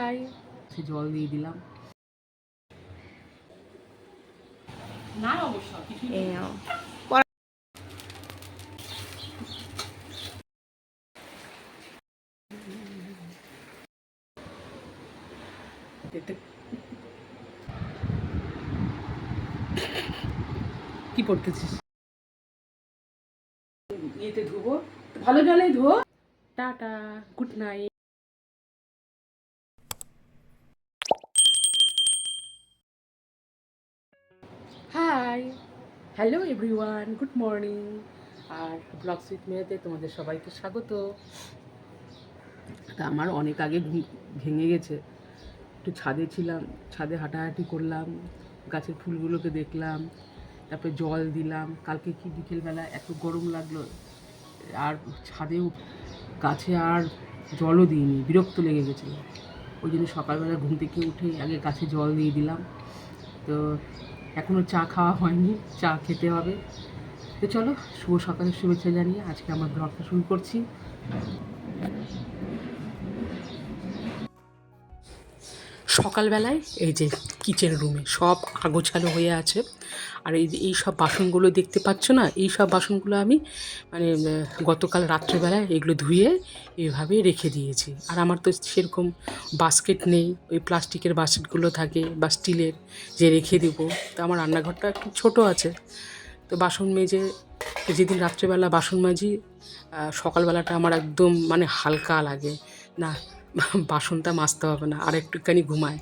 High, জল দিয়ে দিলাম। না অবশ্য কিছু কি পড়তেছিস? ইয়েতে ধুবো, ভালো জলে ধুবো। Tata, good night. Hi, hello everyone, good morning. আর ব্লগস উইথ মেয়েতে তোমাদের সবাইকে স্বাগত। তা আমার অনেক আগে ভেঙে গেছে। একটু ছাদে ছিলাম, ছাদে হাঁটাহাঁটি করলাম, গাছের ফুলগুলোকে দেখলাম, তারপরে জল দিলাম। কালকে কি বিকেলবেলা এত গরম লাগলো, আর ছাদেও গাছে আর জলও দিইনি, বিরক্ত লেগে গেছিলো। ওই জন্য সকালবেলা ঘুম থেকে উঠে আগে গাছে জল দিয়ে দিলাম। তো এখনও চা খাওয়া হয়নি, চা খেতে হবে। তো চলো, শুভ সকালের শুভেচ্ছা জানিয়ে আজকে আমার ব্লগটা শুরু করছি। সকালবেলায় এই যে কিচেন রুমে সব আগোছালো হয়ে আছে। আর এই সব বাসনগুলো দেখতে পাচ্ছ না, এই সব বাসনগুলো আমি মানে গতকাল রাত্রেবেলায় এগুলো ধুয়ে এইভাবে রেখে দিয়েছি। আর আমার তো সেরকম বাস্কেট নেই, ওই প্লাস্টিকের বাস্কেটগুলো থাকে বা স্টিলের, যে রেখে দেবো। তো আমার রান্নাঘরটা একটু ছোটো আছে। তো বাসন মেজে যেদিন রাত্রেবেলা বাসন মাজি, সকালবেলাটা আমার একদম মানে হালকা লাগে না, বাসনটা মাজতে হবে না, আর একটুখানি ঘুমায়।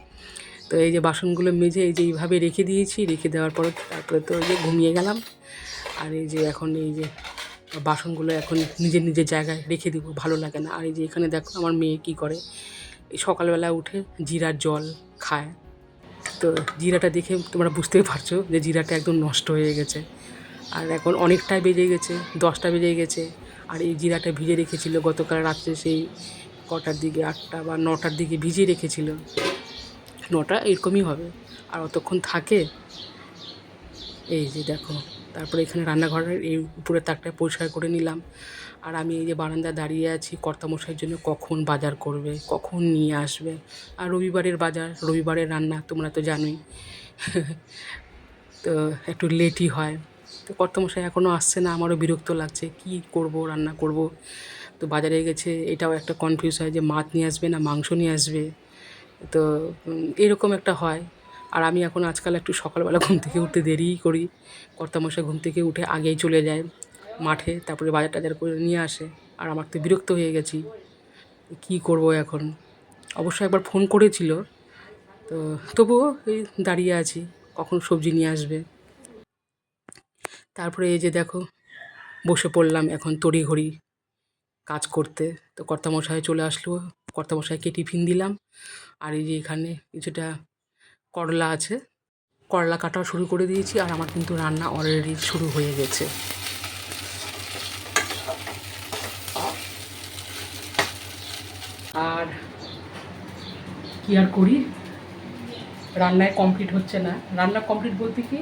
তো এই যে বাসনগুলো মেজে এই যে এইভাবে রেখে দিয়েছি, রেখে দেওয়ার পর তারপরে তো এই যে ঘুমিয়ে গেলাম। আর এই যে এখন এই যে বাসনগুলো এখন নিজের নিজের জায়গায় রেখে দিব, ভালো লাগে না। আর এই যে এখানে দেখো আমার মেয়ে কী করে, এই সকালবেলা উঠে জিরার জল খায়। তো জিরাটা দেখে তোমরা বুঝতেই পারছো যে জিরাটা একদম নষ্ট হয়ে গেছে। আর এখন অনেকটাই বেজে গেছে, 10টা বেজে গেছে। আর এই জিরাটা ভিজে রেখেছিল গতকাল রাত্রে, সেই কটার দিকে, 8টা বা 9টার দিকে ভিজিয়ে রেখেছিল। 9টা এরকমই হবে, আর অতক্ষণ থাকে। এই যে দেখো, তারপরে এখানে রান্নাঘরের এই উপরের তাকটা পরিষ্কার করে নিলাম। আর আমি এই যে বারান্দায় দাঁড়িয়ে আছি, কর্তামশাইয়ের জন্য কখন বাজার করবে, কখন নিয়ে আসবে। আর রবিবারের বাজার, রবিবারের রান্না তোমরা তো জানোই। তো একটু লেটই হয়। তো কর্তামশাই এখনও আসছে না, আমারও বিরক্ত লাগছে, কি করব, রান্না করব। তো বাজারে গেছে, এটাও একটা কনফিউজ হয় যে মাছ নিয়ে আসবে না মাংস নিয়ে আসবে। তো এরকম একটা হয়। আর আমি এখন আজকাল একটু সকালবেলা ঘুম থেকে উঠতে দেরিই করি। কর্তামশাই ঘুম থেকে উঠে আগেই চলে যায় মাঠে, তারপরে বাজার টাজার করে নিয়ে আসে। আর আমার তো বিরক্ত হয়ে গেছি, কী করব এখন। অবশ্য একবার ফোন করেছিল, তো তবুও এই দাঁড়িয়ে আছি কখন সবজি নিয়ে আসবে। তারপরে এই যে দেখো, বসে পড়লাম এখন তড়িঘড়ি কাজ করতে। তো কর্তামশাই চলে আসলো, কর্তামশাইকে টিফিন দিলাম। আর এই যে এখানে কিছুটা করলা আছে, করলা কাটাও শুরু করে দিয়েছি। আর আমার কিন্তু রান্না অলরেডি শুরু হয়ে গেছে। আর কি আর করি, রান্নায় কমপ্লিট হচ্ছে না। রান্না কমপ্লিট বলতে কি,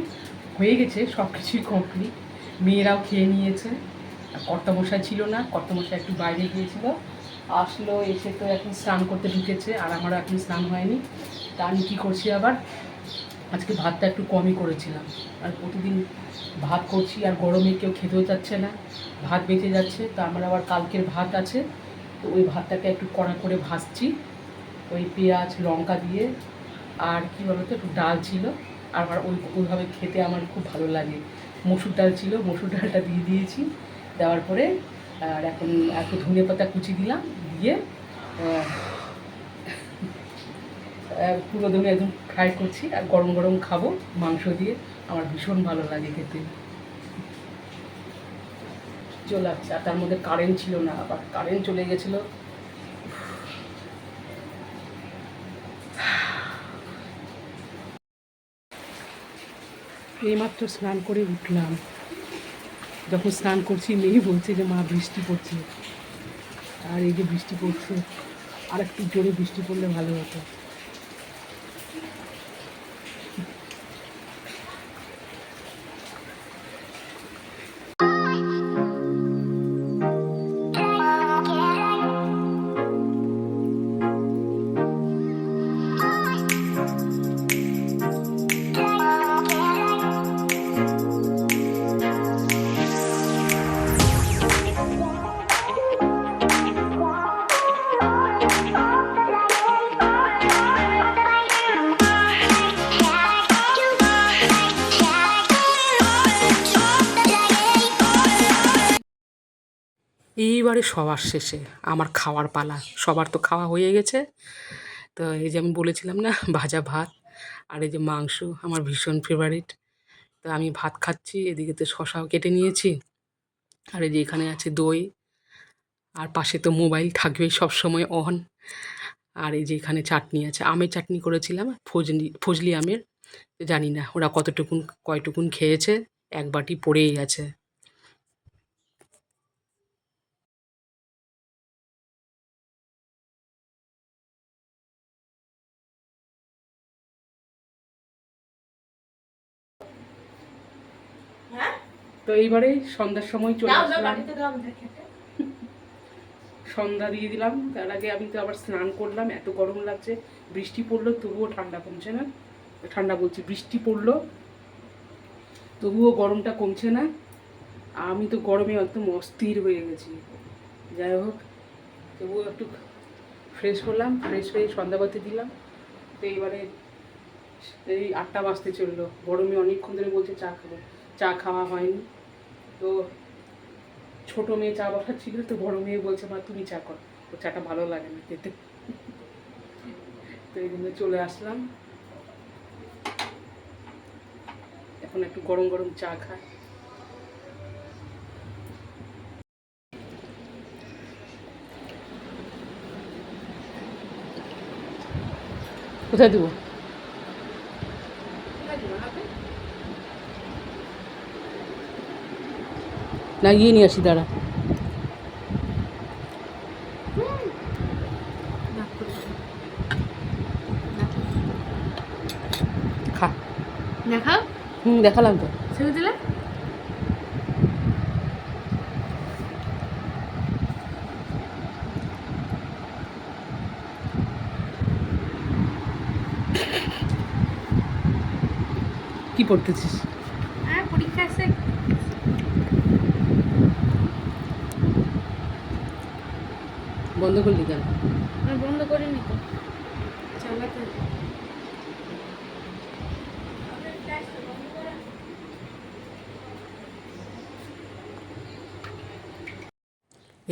হয়ে গেছে, সব কিছুই কমপ্লিট। মেয়েরাও খেয়ে নিয়েছে। আর কর্তামশাই ছিল না, কর্তামশাই একটু বাইরে গিয়েছিল, আসলো, এসে তো এখন স্নান করতে ঢুকেছে। আর আমারও এখন স্নান হয়নি। তা আমি কী করছি, আবার আজকে ভাতটা একটু কমই করেছিলাম। আর প্রতিদিন ভাত করছি, আর গরমে কেউ খেতেও যাচ্ছে না, ভাত বেঁচে যাচ্ছে। তো আমার আবার কালকের ভাত আছে, তো ওই ভাতটাকে একটু কড়া করে ভাজছি, ওই পেঁয়াজ লঙ্কা দিয়ে। আর কী বলতো, একটু ডাল ছিল, আর আমার ওইভাবে খেতে আমার খুব ভালো লাগে। মসুর ডাল ছিল, মসুর ডালটা দিয়ে দিয়েছি। দেওয়ার পরে আর এখন একটু ধনে পাতা কুচি দিলাম, দিয়ে পুরো দমে একদম ফ্রাই করছি। আর গরম গরম খাবো মাংস দিয়ে, আমার ভীষণ ভালো লাগে খেতে। চলে আসছে, আর তার মধ্যে কারেন্ট ছিল না, আবার কারেন্ট চলে গেছিলো। এইমাত্র স্নান করে উঠলাম। যখন স্নান করছি, মেয়ে বলছে যে মা বৃষ্টি পড়ছে। আর এই যে বৃষ্টি পড়ছে, আর একটু জোরে বৃষ্টি পড়লে ভালো হতো। একেবারে সবার শেষে আমার খাওয়ার পালা। সবার তো খাওয়া হয়ে গেছে। তো এই যে আমি বলেছিলাম না ভাজা ভাত আর এই যে মাংস আমার ভীষণ ফেভারিট। তো আমি ভাত খাচ্ছি, এদিকে তো শশাও কেটে নিয়েছি। আর এই যে এখানে আছে দই, আর পাশে তো মোবাইল থাকবেই সবসময় অন। আর এই যে এখানে চাটনি আছে, আমের চাটনি করেছিলাম, ফজলি আমের। জানি না ওরা কয়টুকুন খেয়েছে, এক বাটি পড়েই আছে। তো এইবারে সন্ধ্যার সময় চলে আসলাম, সন্ধ্যা দিয়ে দিলাম। তার আগে আমি তো আবার স্নান করলাম, এত গরম লাগছে। বৃষ্টি পড়লো তবুও ঠান্ডা কমছে না, ঠান্ডা বলছি বৃষ্টি পড়লো তবুও গরমটা কমছে না। আমি তো গরমে একদম অস্থির হয়ে গেছি। যাই হোক, তবুও একটু ফ্রেশ হলাম, ফ্রেশ হয়ে সন্ধ্যাবাতি দিলাম। তো এইবারে এই 8টা বাজতে চললো, গরমে অনেকক্ষণ ধরে বলছে চা খাবো, চা খাওয়া হয়নি। তো ছোটো মেয়ে চা বসাচ্ছিল, তো বড় মেয়ে বলছে মা তুমি চা কর, ও চাটা ভালো লাগে না খেতে। তো এই জন্য চলে আসলাম, এখন একটু গরম গরম চা খাই। কোথায় দেবো? না গিয়ে নিয়ে আসি, দাঁড়া। খা, দেখাও। দেখালাম তো। ছেড়ে দিলে কি পড়তেছিস? পরীক্ষা আছে। বন্ধ করলি কেন? বন্ধ করিনি তো, চালাতে হবে।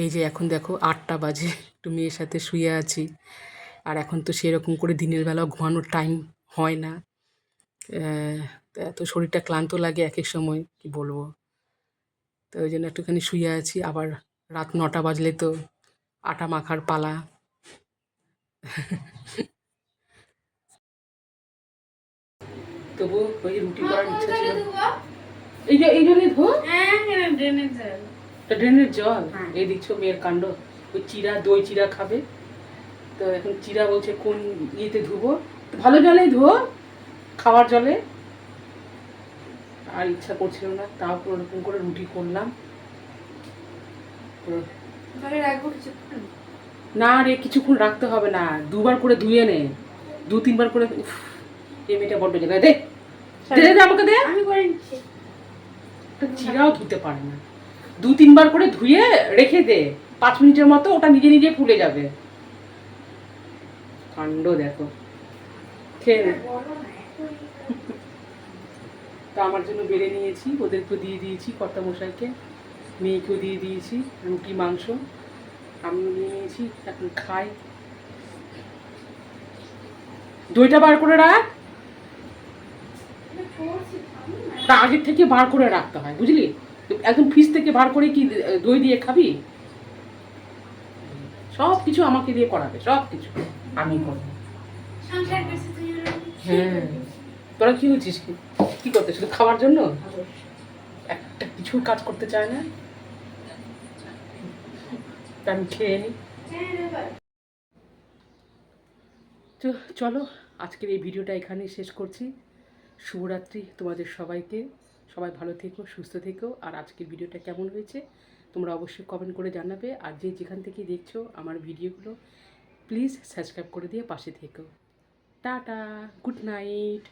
এই যে এখন দেখো 8টা বাজে, একটু মেয়ের সাথে শুয়ে আছি। আর এখন তো সেরকম করে দিনের বেলা ঘুমানোর টাইম হয় না। তো এত শরীরটা ক্লান্ত লাগে এক এক সময়, কি বলবো। তো ওই জন্য একটুখানি শুয়ে আছি। আবার রাত 9টা বাজলে তো আটা মাখার পালা। তবু ওই রুটি করার ইচ্ছা ছিল। এই জলে ধো। ড্রেনের জল এই দিচ্ছ মেয়ের কাণ্ড। ওই দই চিরা খাবে, তো এখন চিরা বলছে কোন ইয়েতে ধুবো। ভালো জলেই ধো, খাওয়ার জলে। আর ইচ্ছা করছিল না, তাও ওরকম করে রুটি করলাম। না রে, কিছুক্ষণ রাখতে হবে না, 2বার করে ধুয়ে নে, 2-3বার করে। এই মেয়েটা বড্ড জায়গায় দে, আমাকে দে। চিরাও ধুতে পারে না, 2-3বার করে ধুয়ে রেখে দে, 5 মিনিটের মতো, ওটা নিজে নিজে ফুলে যাবে। কাণ্ড দেখো, খেয়ে নে। তো আমার জন্য বেড়ে নিয়েছি, ওদেরকেও দিয়ে দিয়েছি, কর্তামশাইকে, মেয়েকেও দিয়ে দিয়েছি রুটি মাংস, আমিও নিয়ে নিয়েছি, এখন খাই। দইটা বার করে রাখ, তা আগের থেকে বার করে রাখতে হয়, বুঝলি। একদম ফ্রিজ থেকে বার করে কি দই দিয়ে খাবি? সব কিছু আমাকে দিয়ে করাবে, সব কিছু আমি করবো। হ্যাঁ, তোরা কি হচ্ছিস, কি করতে শুধু খাওয়ার জন্য? একটা কিছু কাজ করতে চায় না। আমি খেয়ে নিই। তো চলো, আজকের এই ভিডিওটা এখানেই শেষ করছি। শুভরাত্রি তোমাদের সবাইকে, সবাই ভালো থেকো, সুস্থ থেকো। আর আজকের ভিডিওটা কেমন হয়েছে তোমরা অবশ্যই কমেন্ট করে জানাবে। আর যেখান থেকে দেখছো আমার ভিডিওগুলো, প্লিজ সাবস্ক্রাইব করে দিয়ে পাশে থেকো। Tata, good night.